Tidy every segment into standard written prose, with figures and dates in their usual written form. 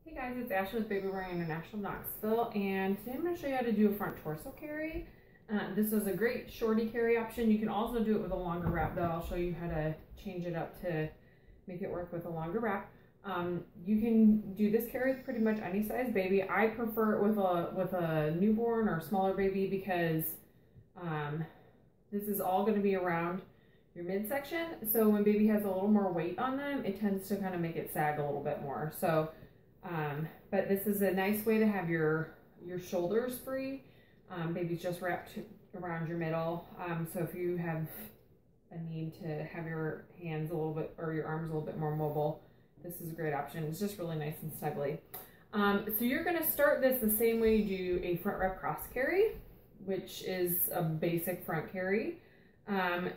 Hey guys, it's Ashley with Baby Wearing International Knoxville, and today I'm going to show you how to do a front torso carry. This is a great shorty carry option. You can also do it with a longer wrap, though. I'll show you how to change it up to make it work with a longer wrap. You can do this carry with pretty much any size baby. I prefer it with a newborn or smaller baby because this is all going to be around your midsection. So when baby has a little more weight on them, it tends to kind of make it sag a little bit more. So but this is a nice way to have your shoulders free. Baby's just wrapped around your middle. So if you have a need to have your hands a little bit or your arms a little bit more mobile, this is a great option. It's just really nice and snuggly. So you're going to start this the same way you do a front wrap cross carry, which is a basic front carry.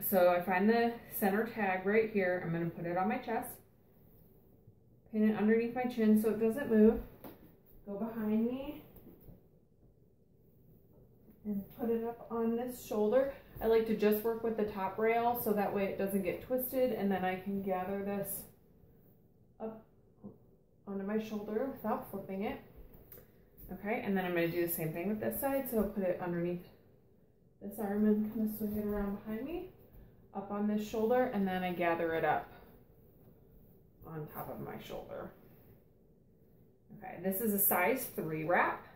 So I find the center tag right here. I'm going to put it on my chest. Pin it underneath my chin so it doesn't move. Go behind me and put it up on this shoulder. I like to just work with the top rail so that way it doesn't get twisted, and then I can gather this up onto my shoulder without flipping it. Okay, and then I'm going to do the same thing with this side. So I'll put it underneath this arm and kind of swing it around behind me, up on this shoulder, and then I gather it up on top of my shoulder. Okay, this is a size 3 wrap,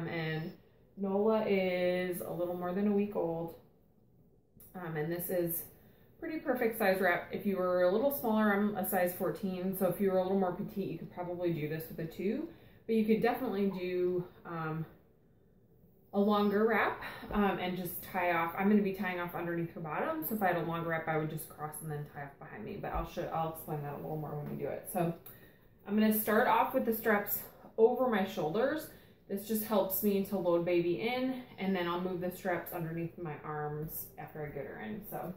and Nola is a little more than a week old, and this is pretty perfect size wrap. If you were a little smaller, I'm a size 14, so if you were a little more petite, you could probably do this with a 2, but you could definitely do a longer wrap and just tie off. I'm going to be tying off underneath her bottom, so if I had a longer wrap, I would just cross and then tie off behind me, but I'll explain that a little more when we do it. So I'm going to start off with the straps over my shoulders. This just helps me to load baby in, and then I'll move the straps underneath my arms after I get her in. So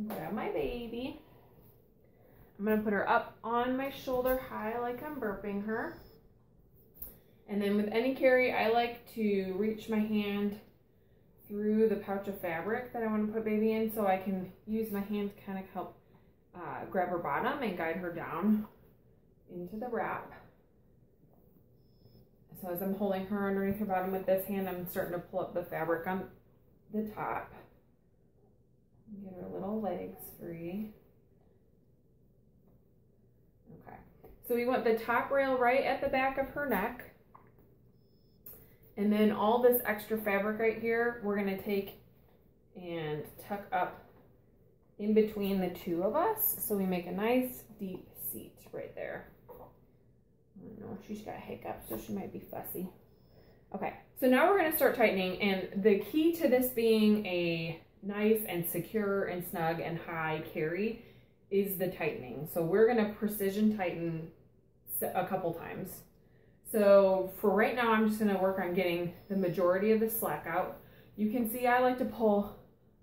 grab my baby. I'm going to put her up on my shoulder high like I'm burping her. And then with any carry, I like to reach my hand through the pouch of fabric that I want to put baby in, so I can use my hand to kind of help grab her bottom and guide her down into the wrap. So as I'm holding her underneath her bottom with this hand, I'm starting to pull up the fabric on the top. Get her little legs free. Okay, so we want the top rail right at the back of her neck. And then all this extra fabric right here, we're going to take and tuck up in between the two of us, so we make a nice deep seat right there. I know she's got hiccups, so she might be fussy. Okay, so now we're going to start tightening, and the key to this being a nice and secure and snug and high carry is the tightening. So we're going to precision tighten a couple times. So for right now, I'm just going to work on getting the majority of the slack out. You can see I like to pull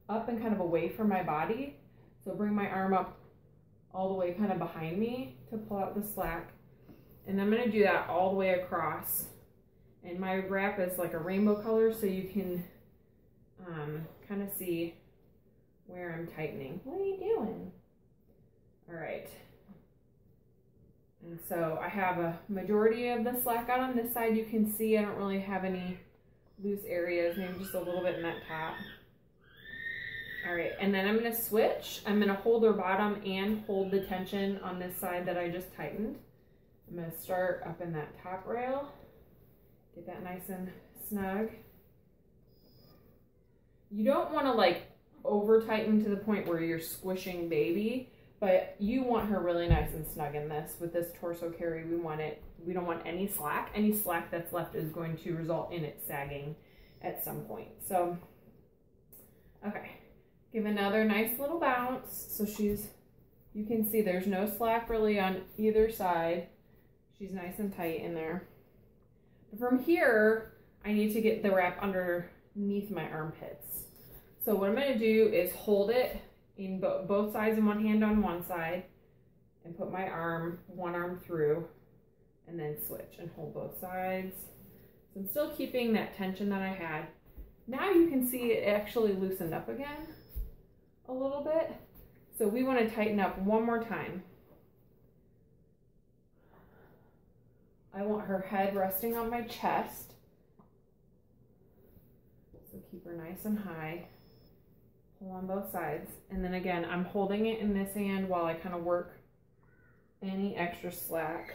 up and kind of away from my body. So bring my arm up all the way kind of behind me to pull out the slack. And I'm going to do that all the way across. And my wrap is like a rainbow color, so you can kind of see where I'm tightening. What are you doing? All right. And so I have a majority of the slack out on this side. You can see I don't really have any loose areas, maybe just a little bit in that top. All right, and then I'm going to switch. I'm going to hold her bottom and hold the tension on this side that I just tightened. I'm going to start up in that top rail, get that nice and snug. You don't want to like over tighten to the point where you're squishing baby, but you want her really nice and snug in this. With this torso carry, we don't want any slack. Any slack that's left is going to result in it sagging at some point. So, okay, give another nice little bounce. So you can see there's no slack really on either side. She's nice and tight in there. From here, I need to get the wrap underneath my armpits. So what I'm going to do is hold it in both sides in one hand on one side and put my one arm through, and then switch and hold both sides. So I'm still keeping that tension that I had. Now you can see it actually loosened up again a little bit. So we want to tighten up one more time. I want her head resting on my chest. So keep her nice and high. Pull on both sides. And then again, I'm holding it in this hand while I kind of work any extra slack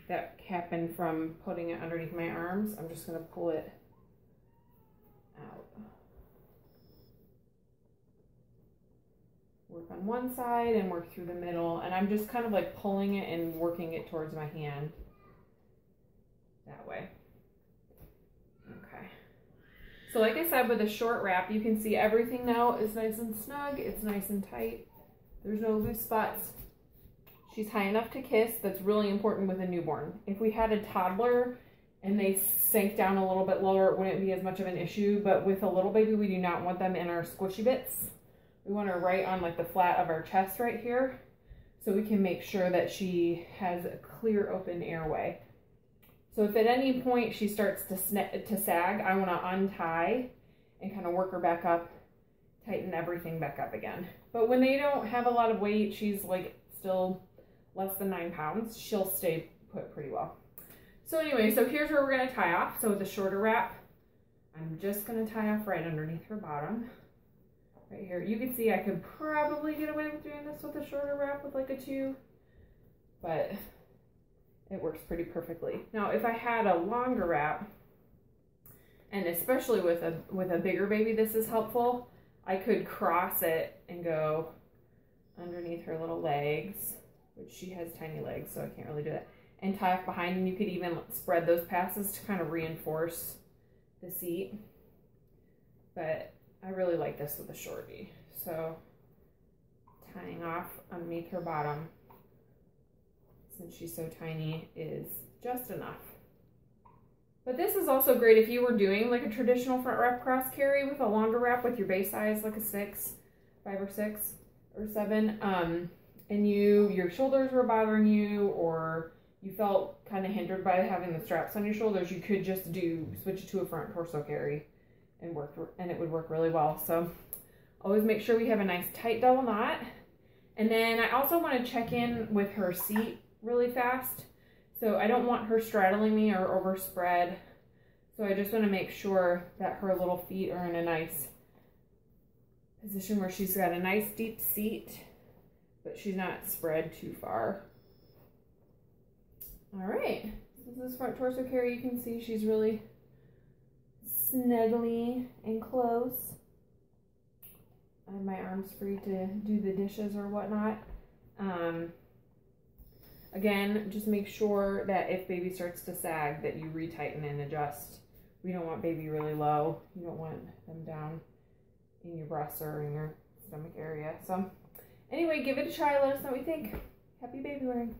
that happened from putting it underneath my arms. I'm just going to pull it out. Work on one side and work through the middle. And I'm just kind of like pulling it and working it towards my hand. That way. Okay. So like I said, with a short wrap, you can see everything now is nice and snug. It's nice and tight. There's no loose spots. She's high enough to kiss. That's really important with a newborn. If we had a toddler and they sank down a little bit lower, it wouldn't be as much of an issue. But with a little baby, we do not want them in our squishy bits. We want her right on like the flat of our chest right here, so we can make sure that she has a clear open airway. So if at any point she starts to sag, I want to untie and kind of work her back up, tighten everything back up again. But when they don't have a lot of weight, she's like still less than 9 pounds, she'll stay put pretty well. So anyway, so here's where we're going to tie off. So with the shorter wrap, I'm just going to tie off right underneath her bottom. Right here. You can see I could probably get away with doing this with a shorter wrap with like a 2, but it works pretty perfectly. Now, if I had a longer wrap, and especially with a bigger baby, this is helpful. I could cross it and go underneath her little legs, which she has tiny legs, so I can't really do that, and tie off behind, and you could even spread those passes to kind of reinforce the seat. But I really like this with a shortie. So tying off underneath her bottom, since she's so tiny, is just enough. But this is also great if you were doing like a traditional front wrap cross carry with a longer wrap with your base size, like a 6, 5 or 6 or 7, and your shoulders were bothering you, or you felt kind of hindered by having the straps on your shoulders, you could just switch it to a front torso carry and it would work really well. So always make sure we have a nice tight double knot. And then I also want to check in with her seat really fast. So I don't want her straddling me or overspread. So I just want to make sure that her little feet are in a nice position where she's got a nice deep seat, but she's not spread too far. All right, this is front torso carry. You can see she's really snugly and close. I have my arms free to do the dishes or whatnot. Again, just make sure that if baby starts to sag that you retighten and adjust. We don't want baby really low. You don't want them down in your breasts or in your stomach area. So anyway, give it a try. Let us know what you think. Happy baby wearing.